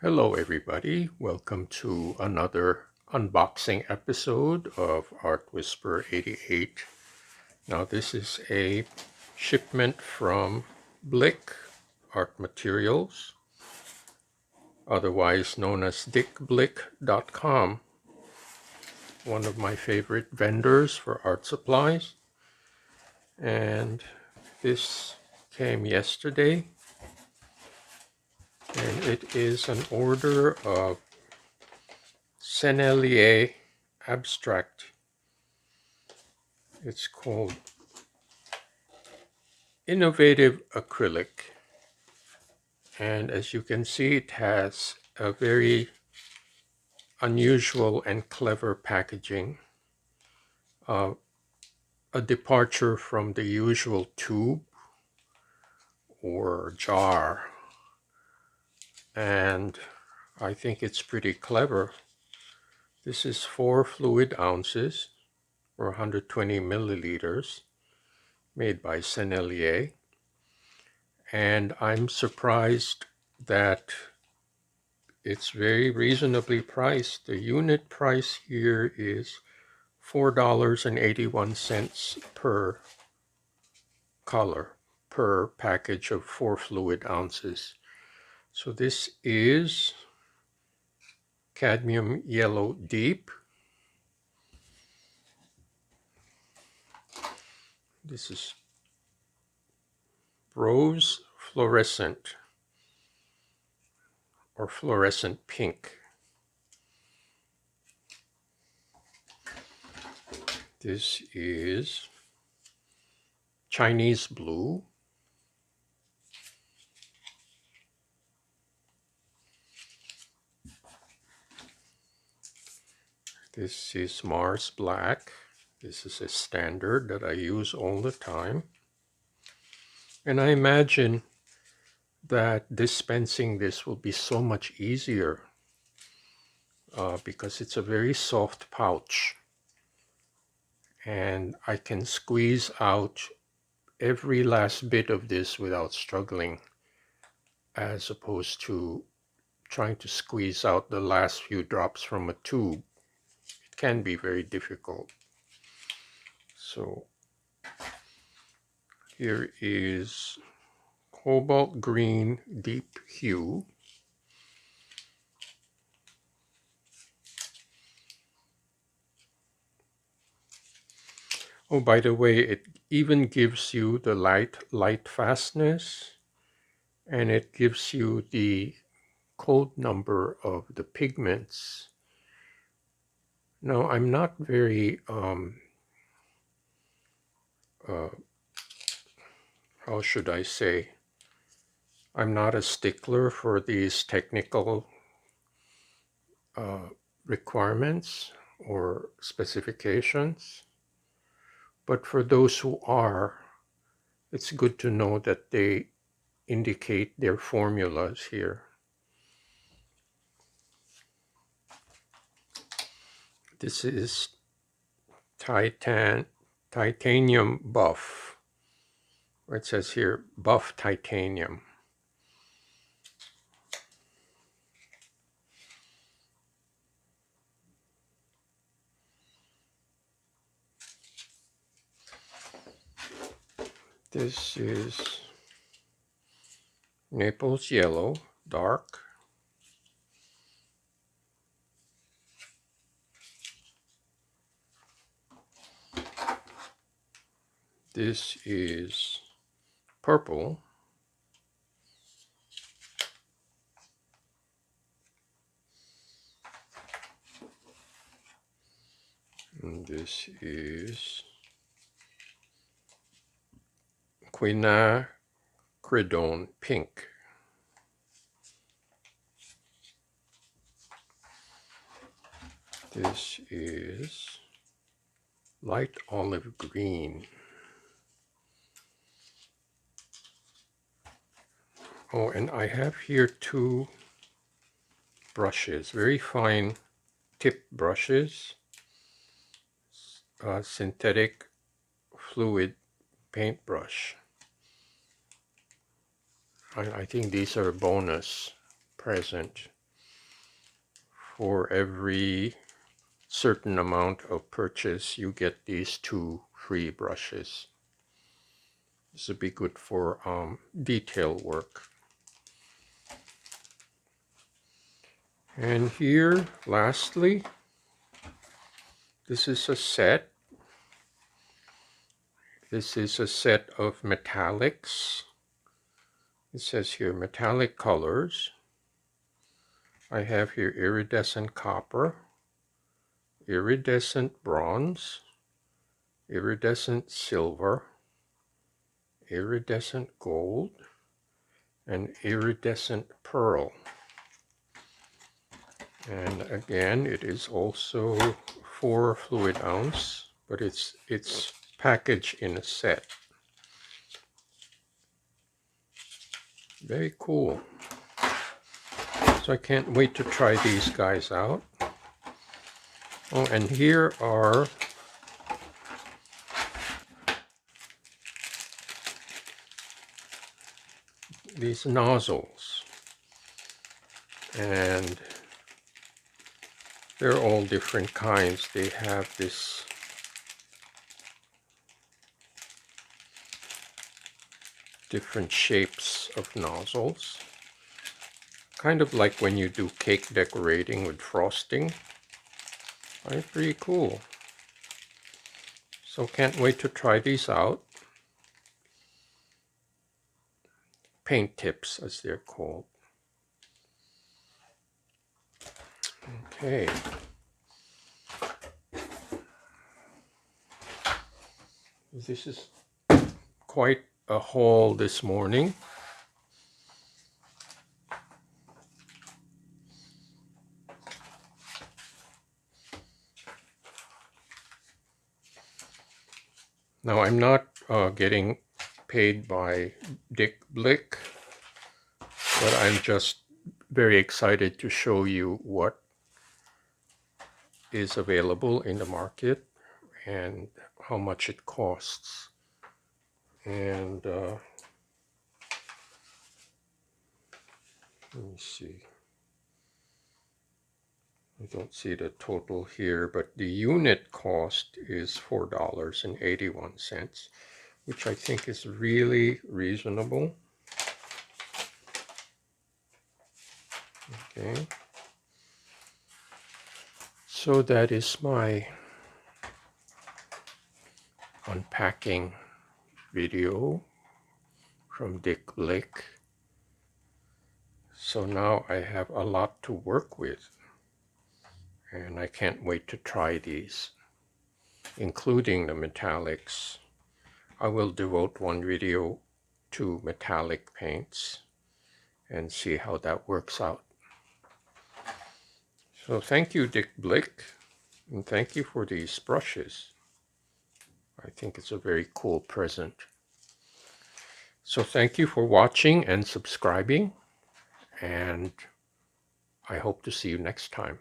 Hello everybody, welcome to another unboxing episode of Art Whisper 88. Now this is a shipment from Blick Art Materials, otherwise known as dickblick.com, one of my favorite vendors for art supplies. And this came yesterday, and it is an order of Sennelier abstract. It's called Innovative Acrylic, and as you can see, it has a very unusual and clever packaging, uh, a departure from the usual tube or jar, and I think it's pretty clever. This is 4 fluid ounces or 120 milliliters, made by Sennelier, and I'm surprised that it's very reasonably priced. The unit price here is $4.81 per color, per package of 4 fluid ounces. So this is cadmium yellow deep. This is rose fluorescent or fluorescent pink. This is Chinese blue. This is Mars black. This is a standard that I use all the time. And I imagine that dispensing this will be so much easier because it's a very soft pouch. And I can squeeze out every last bit of this without struggling, as opposed to trying to squeeze out the last few drops from a tube. It can be very difficult. So here is cobalt green deep hue. Oh, by the way, it even gives you the light fastness, and it gives you the code number of the pigments. Now, I'm not very, how should I say, I'm not a stickler for these technical requirements or specifications, but for those who are, it's good to know that they indicate their formulas here. This is titanium buff, where it says here buff titanium. This is Naples yellow, dark. This is purple. And this is quinacridone pink. This is light olive green. Oh, and I have here 2 brushes, very fine tip brushes, synthetic fluid paintbrush. I think these are a bonus present. for every certain amount of purchase, you get these 2 free brushes. This would be good for detail work. And here, lastly, this is a set. This is a set of metallics. It says here metallic colors. I have here iridescent copper, iridescent bronze, iridescent silver, iridescent gold, and iridescent pearl. And again, it is also 4 fluid ounce, but it's packaged in a set. Very cool. So I can't wait to try these guys out. Oh, and here are these nozzles. And they're all different kinds. They have this different shapes of nozzles. Kind of like when you do cake decorating with frosting. Pretty cool. So can't wait to try these out. Paint tips, as they're called. Okay. This is quite a haul this morning. Now I'm not getting paid by Dick Blick, but I'm just very excited to show you what is available in the market and how much it costs. And let me see. I don't see the total here, but the unit cost is $4.81, which I think is really reasonable. Okay. So that is my unpacking video from Dick Blick. So now I have a lot to work with, and I can't wait to try these, including the metallics. I will devote one video to metallic paints and see how that works out. So thank you, Dick Blick, and thank you for these brushes. I think it's a very cool present. So thank you for watching and subscribing, and I hope to see you next time.